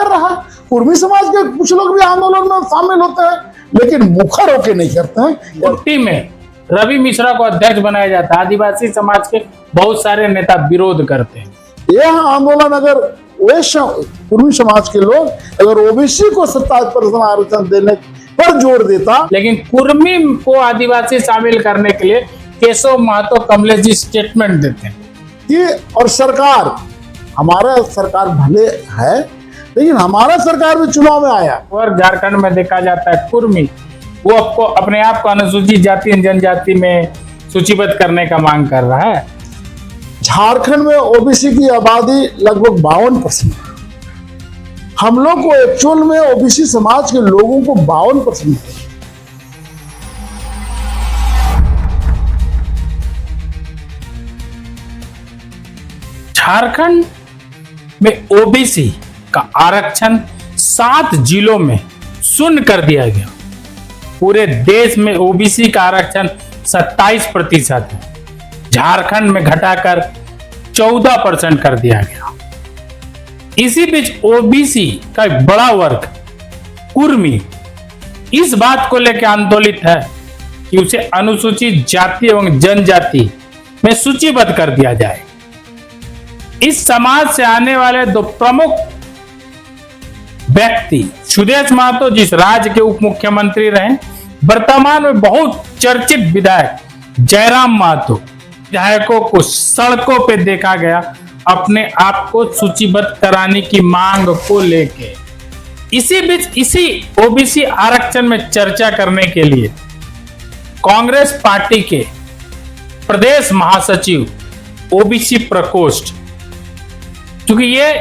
कर रहा है। कुर्मी समाज के कुछ लोग भी आंदोलन में शामिल होते हैं, लेकिन मुखर होके नहीं करते हैं। कुर्ती में रवि मिश्रा को अध्यक्ष बनाया जाता है, आदिवासी समाज के बहुत सारे नेता विरोध करते हैं। यह आंदोलन अगर वैश्य कुर्मी समाज के लोग अगर ओबीसी को 27% आरक्षण देने पर जोर देता, लेकिन कुर्मी को आदिवासी शामिल करने के लिए केशव महतो कमलेश जी स्टेटमेंट देते हैं कि और सरकार, हमारा सरकार भले है लेकिन हमारा सरकार भी चुनाव में आया। और झारखंड में देखा जाता है कुर्मी वो आपको अपने आप को अनुसूचित जाति जनजाति में सूचीबद्ध करने का मांग कर रहा है। झारखंड में ओबीसी की आबादी लगभग 52% है। हम लोग को एक्चुअल में ओबीसी समाज के लोगों को 52% है। झारखंड में ओबीसी का आरक्षण 7 जिलों में शून्य कर दिया गया। पूरे देश में ओबीसी का आरक्षण 27% है, झारखंड में घटाकर 14% कर दिया गया। इसी बीच ओबीसी का एक बड़ा वर्ग कुर्मी इस बात को लेकर आंदोलित है कि उसे अनुसूचित जाति एवं जनजाति में सूचीबद्ध कर दिया जाए। इस समाज से आने वाले दो प्रमुख व्यक्ति सुदेश महतो जिस राज्य के उप मुख्यमंत्री रहे, वर्तमान में बहुत चर्चित विधायक जयराम महतो, विधायकों को सड़कों पे देखा गया अपने आप को सूचीबद्ध कराने की मांग को लेके। इसी बीच इसी ओबीसी आरक्षण में चर्चा करने के लिए कांग्रेस पार्टी के प्रदेश महासचिव ओबीसी प्रकोष्ठ, क्योंकि ये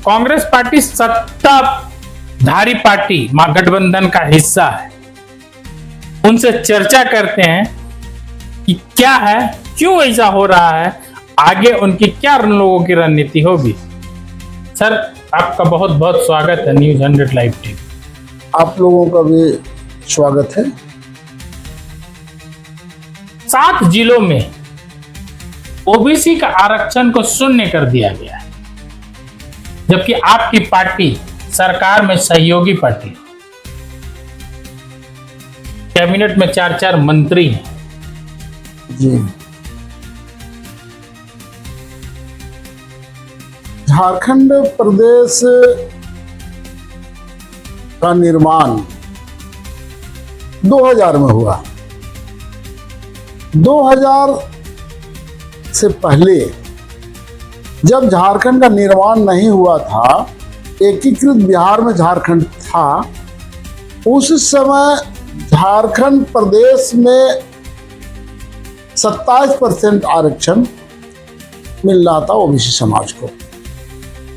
कांग्रेस पार्टी सत्ताधारी पार्टी महागठबंधन का हिस्सा है, उनसे चर्चा करते हैं कि क्या है, क्यों ऐसा हो रहा है, आगे उनकी क्या लोगों की रणनीति होगी। सर, आपका बहुत बहुत स्वागत है न्यूज़ 100 लाइव टीवी। आप लोगों का भी स्वागत है। 7 जिलों में ओबीसी का आरक्षण को शून्य कर दिया गया है, जबकि आपकी पार्टी सरकार में सहयोगी पार्टी, कैबिनेट में 4 मंत्री हैं। जी, झारखंड प्रदेश का निर्माण 2000 में हुआ। 2000 से पहले जब झारखंड का निर्माण नहीं हुआ था, एकीकृत बिहार में झारखंड था, उस समय झारखंड प्रदेश में 27% आरक्षण मिल रहा था ओबीसी समाज को,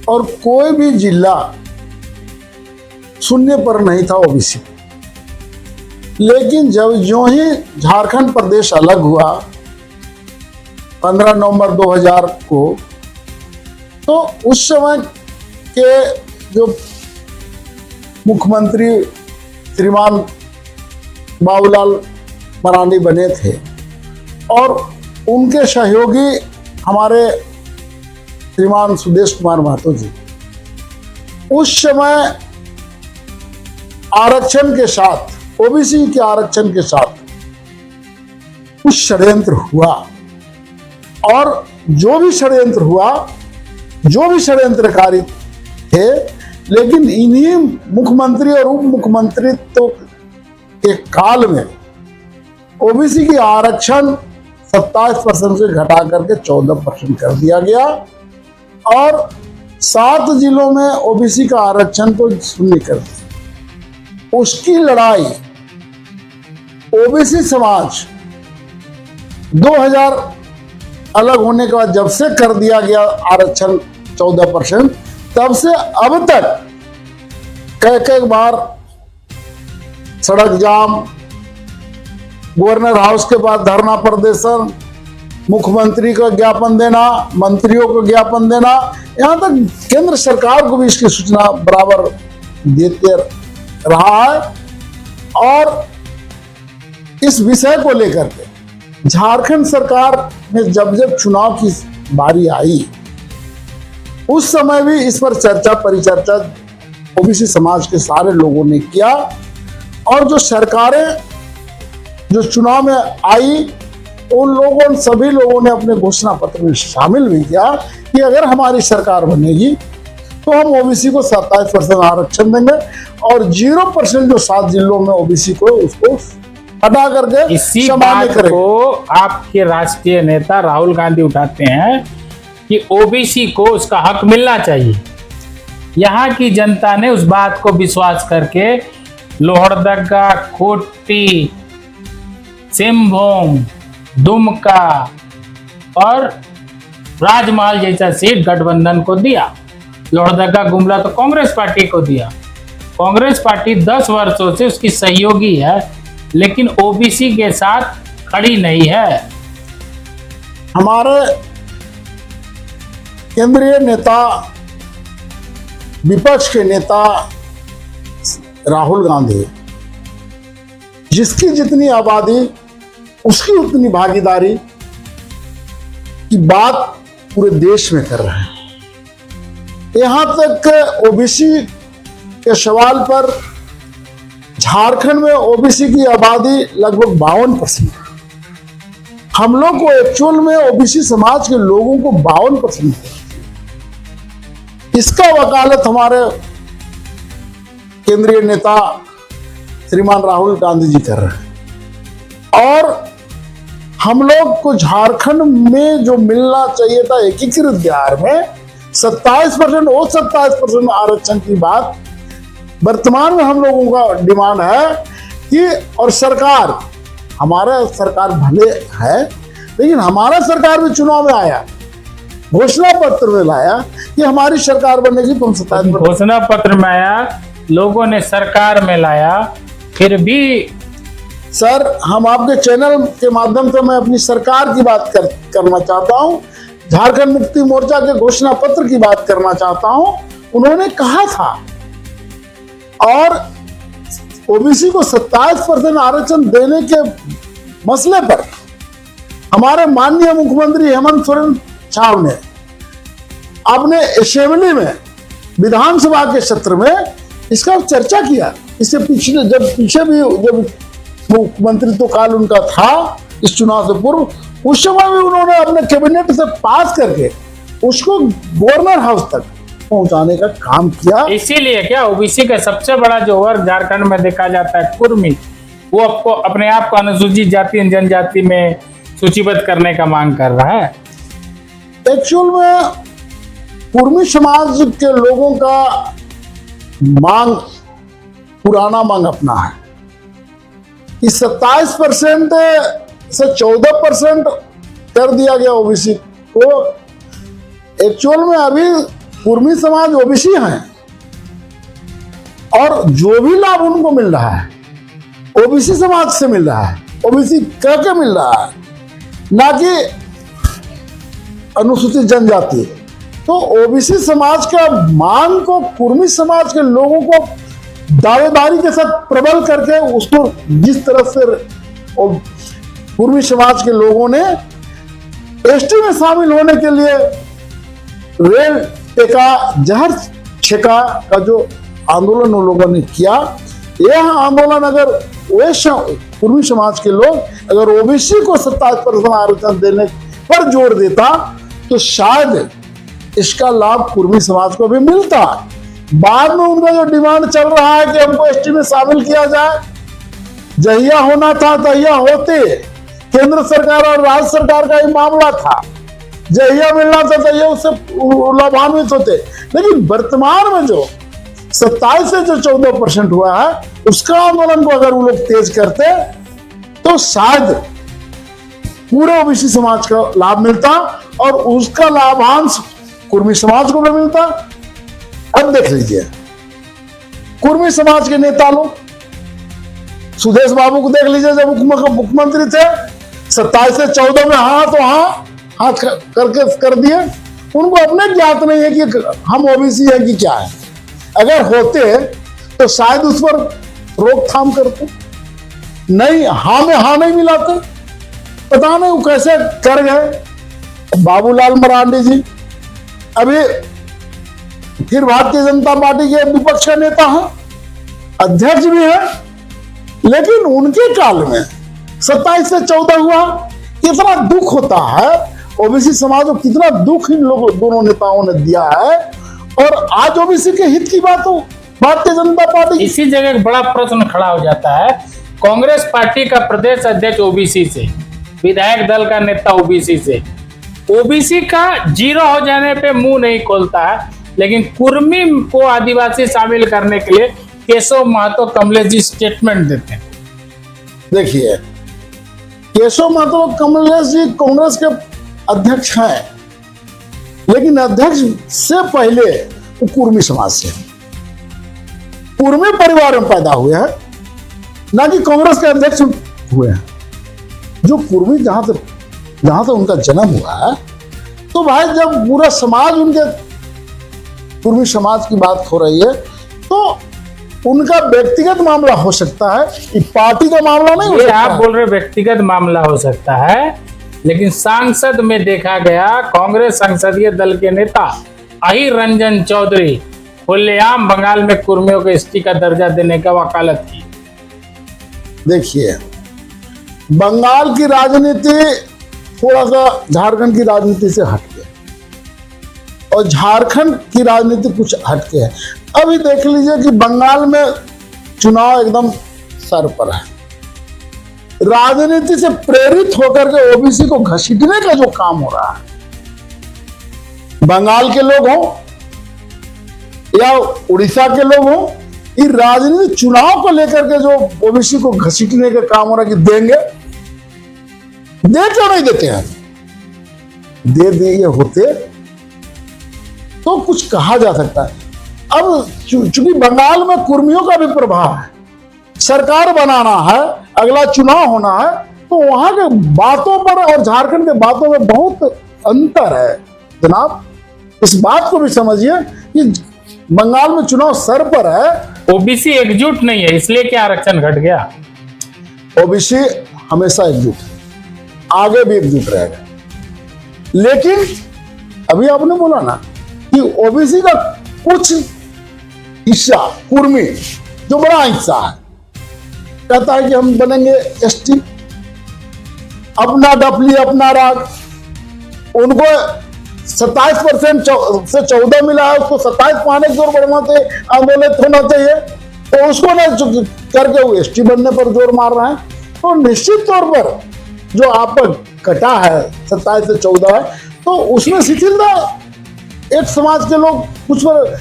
और कोई भी जिला शून्य पर नहीं था ओबीसी। लेकिन जब जो ही झारखंड प्रदेश अलग हुआ 15 नवंबर 2000 को, तो उस समय के जो मुख्यमंत्री श्रीमान बाबूलाल मरांडी बने थे और उनके सहयोगी हमारे श्रीमान सुदेश कुमार महतो जी, उस समय आरक्षण के साथ, ओबीसी के आरक्षण के साथ कुछ षड्यंत्र हुआ, और जो भी षड्यंत्र हुआ, जो भी षड्यंत्रकारी थे, लेकिन इन्हीं मुख्यमंत्री और उप मुख्यमंत्रित्व के काल में ओबीसी की आरक्षण 27% से घटा करके 14% कर दिया गया, और 7 जिलों में ओबीसी का आरक्षण को शून्य कर दिया। उसकी लड़ाई ओबीसी समाज 2000 अलग होने के बाद जब से कर दिया गया आरक्षण 14%, तब से अब तक कई बार सड़क जाम, गवर्नर हाउस के पास धरना प्रदर्शन, मुख्यमंत्री को ज्ञापन देना, मंत्रियों को ज्ञापन देना, यहाँ तक केंद्र सरकार को भी इसकी सूचना बराबर देते रहा है। और इस विषय को लेकर के झारखंड सरकार में जब जब चुनाव की बारी आई, उस समय भी इस पर चर्चा परिचर्चा ओबीसी समाज के सारे लोगों ने किया। और जो सरकारें जो चुनाव में आई, उन लोगों सभी लोगों ने अपने घोषणा पत्र में शामिल भी किया कि अगर हमारी सरकार बनेगी तो हम ओबीसी को 27% आरक्षण देंगे और 0% जो 7 जिलों में ओबीसी को उसको हटा करके इसी सामान्य बात करेंगे। को आपके राष्ट्रीय नेता राहुल गांधी उठाते हैं कि ओबीसी को उसका हक मिलना चाहिए। यहाँ की जनता ने उस बात को विश्वास करके लोहरदगा, खूंटी, सिंहभूम, दुमका और राजमहल जैसा सीट गठबंधन को दिया। लोहरदगा, गुमला तो कांग्रेस पार्टी को दिया। कांग्रेस पार्टी 10 वर्षों से उसकी सहयोगी है, लेकिन ओबीसी के साथ खड़ी नहीं है। हमारे केंद्रीय नेता, विपक्ष के नेता राहुल गांधी, जिसकी जितनी आबादी उसकी उतनी भागीदारी की बात पूरे देश में कर रहे हैं। यहां तक ओबीसी के सवाल पर झारखंड में ओबीसी की आबादी लगभग 52% है। हम लोग को एक्चुअल में ओबीसी समाज के लोगों को 52% है। इसका वकालत हमारे केंद्रीय नेता श्रीमान राहुल गांधी जी कर रहे हैं। और हम लोग को झारखंड में जो मिलना चाहिए था एकीकृत बिहार में 27%, वो 27% आरक्षण की बात वर्तमान में हम लोगों का डिमांड है कि, और सरकार, हमारा सरकार भले है लेकिन हमारा सरकार भी चुनाव में आया, घोषणा पत्र में लाया कि हमारी सरकार बनेगी, तुम 27%। घोषणा पत्र में आया, लोगों ने सरकार में लाया, फिर भी सर हम आपके चैनल के माध्यम से मैं अपनी सरकार की बात करना चाहता हूं, झारखंड मुक्ति मोर्चा के घोषणा पत्र की बात करना चाहता हूं। उन्होंने कहा था और ओबीसी को 27% आरक्षण देने के मसले पर हमारे माननीय मुख्यमंत्री हेमंत सोरेन साहब ने अपने असेंबली में, विधानसभा के सत्र में इसका चर्चा किया। इससे पीछे भी जब मुख्यमंत्रित्व काल उनका था इस चुनाव से पूर्व, उस समय भी उन्होंने अपने कैबिनेट से पास करके उसको गवर्नर हाउस तक पहुंचाने का काम किया। इसीलिए क्या ओबीसी का सबसे बड़ा जो वर्ग झारखंड में देखा जाता है कुर्मी, वो आपको अपने आप को अनुसूचित जाति जनजाति में सूचीबद्ध करने का मांग कर रहा है। एक्चुअल में कुर्मी समाज के लोगों का मांग पुराना मांग अपना है। इस 27% से 14% कर दिया गया ओबीसी को। एक्चुअल में अभी कुर्मी समाज ओबीसी हैं और जो भी लाभ उनको मिल रहा है ओबीसी समाज से मिल रहा है, ओबीसी कह के मिल रहा है, ना कि अनुसूचित जनजाति। तो ओबीसी समाज का मांग को कुर्मी समाज के लोगों को दावेदारी के साथ प्रबल करके उसको जिस तरह से कुर्मी समाज के लोगों ने एसटी में शामिल होने के लिए रेल टेका, जहर छेका का जो आंदोलन उन लोगों ने किया, यह आंदोलन अगर वे कुर्मी समाज के लोग अगर ओबीसी को 27% आरक्षण देने पर जोर देता तो शायद इसका लाभ कुर्मी समाज को भी मिलता। बाद में उनका जो डिमांड चल रहा है कि हमको एसटी में शामिल किया जाए, जहिया होना था तहिया होते, केंद्र सरकार और राज्य सरकार का ही मामला था, जहिया मिलना था तहिया उससे लाभान्वित होते। लेकिन वर्तमान में जो 27 से जो 14% हुआ है उसका आंदोलन को अगर वो लोग तेज करते तो शायद पूरे ओबीसी समाज का लाभ मिलता और उसका लाभांश कुर्मी समाज को भी मिलता। अब देख लीजिए कुर्मी समाज के नेता लोग, सुदेश बाबू को देख लीजिए, जब मुख्यमंत्री थे 27 से 14 में हाँ करके कर दिए। उनको अपने ज्ञात नहीं है कि हम ओबीसी है कि क्या है। अगर होते तो शायद उस पर रोकथाम करते, नहीं हाँ में हाँ नहीं मिलाते। पता नहीं वो कैसे कर गए। बाबूलाल मरांडी जी अभी फिर भारतीय जनता पार्टी के विपक्ष का नेता है, अध्यक्ष भी है, लेकिन उनके काल में 27 से 14 हुआ। कितना दुख होता है ओबीसी समाज को, कितना दुख इन लोगों दोनों नेताओं ने दिया है। और आज ओबीसी के हित की बात हो भारतीय जनता पार्टी। इसी जगह एक बड़ा प्रश्न खड़ा हो जाता है, कांग्रेस पार्टी का प्रदेश अध्यक्ष ओबीसी से, विधायक दल का नेता ओबीसी से, ओबीसी का जीरो हो जाने पे मुंह नहीं खोलता है, लेकिन कुर्मी को आदिवासी शामिल करने के लिए केशव महतो कमलेश जी स्टेटमेंट देते हैं। देखिए, केशव महतो कमलेश जी कांग्रेस के अध्यक्ष हैं, लेकिन अध्यक्ष से पहले वो कुर्मी समाज से, कुर्मी परिवार में पैदा हुए हैं, ना कि कांग्रेस के अध्यक्ष हुए हैं। जो कुर्मी जहां से उनका जन्म हुआ है, तो भाई जब पूरा समाज उनके कुर्मी समाज की बात हो रही है, तो उनका व्यक्तिगत मामला हो सकता है, ये पार्टी का मामला नहीं हो सकता। आप बोल रहे व्यक्तिगत मामला हो सकता है, लेकिन सांसद में देखा गया कांग्रेस संसदीय दल के नेता अहिर रंजन चौधरी खुलेआम बंगाल में कुर्मियों को एसटी का दर्जा देने का वकालत की। देखिए, बंगाल की राजनीति थोड़ा सा झारखंड की राजनीति से हटके, और झारखंड की राजनीति कुछ हटके है। अभी देख लीजिए कि बंगाल में चुनाव एकदम सर पर है, राजनीति से प्रेरित होकर के ओबीसी को घसीटने का जो काम हो रहा है, बंगाल के लोग हों या उड़ीसा के लोग हों, ये राजनीति चुनाव को लेकर के जो ओबीसी को घसीटने का काम हो रहा है कि देंगे, दे क्यों नहीं देते हैं? दे दिए होते तो कुछ कहा जा सकता है। अब चूंकि बंगाल में कुर्मियों का भी प्रभाव है, सरकार बनाना है, अगला चुनाव होना है, तो वहां के बातों पर और झारखंड के बातों में बहुत अंतर है जनाब। इस बात को भी समझिए कि बंगाल में चुनाव सर पर है। ओबीसी एकजुट नहीं है, इसलिए क्या आरक्षण घट गया? ओबीसी हमेशा एकजुट है, आगे भी एकजुट रहेगा। लेकिन अभी आपने बोला ना कि ओबीसी का कुछ हिस्सा कुर्मी, जो बड़ा हिस्सा है, कहता है कि हम बनेंगे एसटी, अपना डफली अपना राग। उनको 27% से 14 मिला है, उसको 27 पाने की जोर बढ़ना चाहिए, आंदोलित होना चाहिए, तो उसको ना करके वो एसटी बनने पर जोर मार रहे हैं। तो निश्चित तौर पर जो आपका कटा है 27 से 14 है, तो उसमें शिथिलता एक समाज के लोग कुछ पर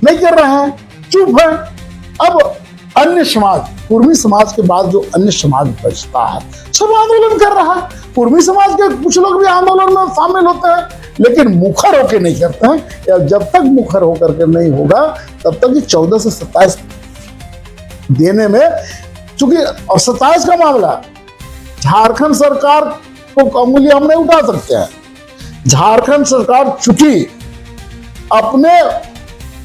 नहीं कर रहे हैं, चुप है। अब अन्य समाज, कुर्मी समाज के बाद जो अन्य समाज बचता है, सब आंदोलन कर रहा है। कुर्मी समाज के कुछ लोग भी आंदोलन में शामिल होते हैं, लेकिन मुखर होकर नहीं करते हैं। या जब तक मुखर होकर के नहीं होगा, तब तक ये 14 से 27 देने में, चूंकि और 27 का मामला झारखंड सरकार को अंगुली हम नहीं उठा सकते हैं। झारखंड सरकार चूंकि अपने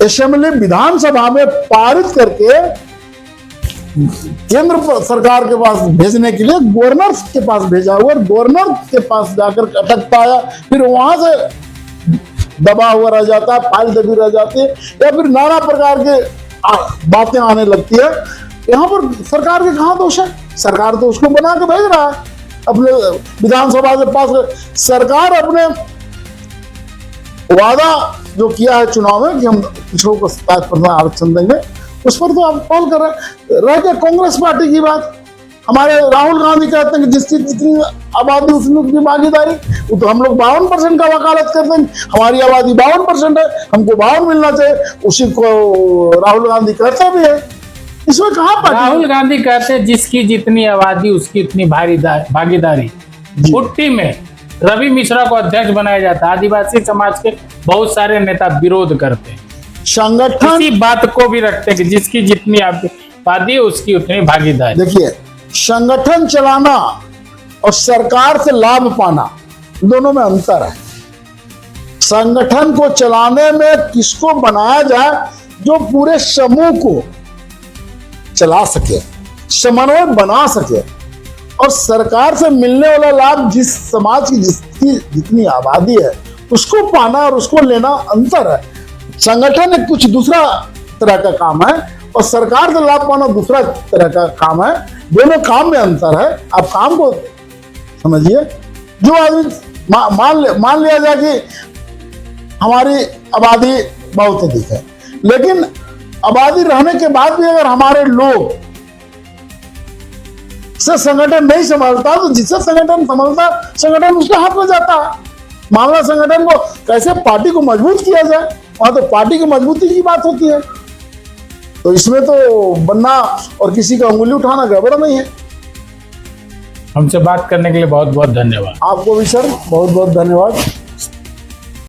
असेंबली विधानसभा में पारित करके केंद्र सरकार के पास भेजने के लिए गवर्नर के पास भेजा हुआ, गवर्नर के पास जाकर अटक पाया, फिर वहां से दबा हुआ रह जाता है, फाइल दबी रह जाती है, या फिर नाना प्रकार के बातें आने लगती है। यहाँ पर सरकार के कहाँ दोष है? सरकार तो उसको बना के भेज रहा है, अपने विधानसभा से पास कर। सरकार अपने वादा जो किया है चुनाव में कि हम पिछड़ों को 27% आरक्षण देंगे, उस पर तो आप कॉल कर रहे हैं। कांग्रेस पार्टी की बात, हमारे राहुल गांधी कहते हैं कि जिसकी जितनी आबादी उसमें की भागीदारी, वो तो हम लोग 52% का वकालत करते हैं, हमारी आबादी 52% है, हमको 52 मिलना चाहिए, उसी को राहुल गांधी कहते भी है। इसमें कहाँ राहुल गांधी कहते हैं जिसकी जितनी आबादी उसकी इतनी भागीदारी। छुट्टी में रवि मिश्रा को अध्यक्ष बनाया जाता है, आदिवासी समाज के बहुत सारे नेता विरोध करते हैं, संगठन इसी बात को भी रखते हैं कि जिसकी जितनी आबादी उसकी उतनी भागीदारी। देखिए, संगठन चलाना और सरकार से लाभ पाना, दोनों में अंतर है। संगठन को चलाने में किसको बनाया जाए जो पूरे समूह को चला सके, समन्वय बना सके, और सरकार से मिलने वाला लाभ जिस समाज की जिसकी जितनी आबादी है उसको पाना और उसको लेना अंतर है। संगठन एक कुछ दूसरा तरह का काम है और सरकार से लाभ पाना दूसरा तरह का काम है। दोनों काम में अंतर है। आप काम को समझिए। जो आदमी मान लिया जाए कि हमारी आबादी बहुत अधिक है, लेकिन आबादी रहने के बाद भी अगर हमारे लोग से संगठन नहीं संभालता तो जिससे संगठन संभालता संगठन उसके हाथ में जाता है। मामला संगठन को कैसे पार्टी को मजबूत किया जाए, वहां तो पार्टी की मजबूती की बात होती है। तो इसमें तो बनना और किसी का उंगली उठाना गड़बड़ नहीं है। हमसे बात करने के लिए बहुत बहुत धन्यवाद। आपको भी सर बहुत बहुत धन्यवाद।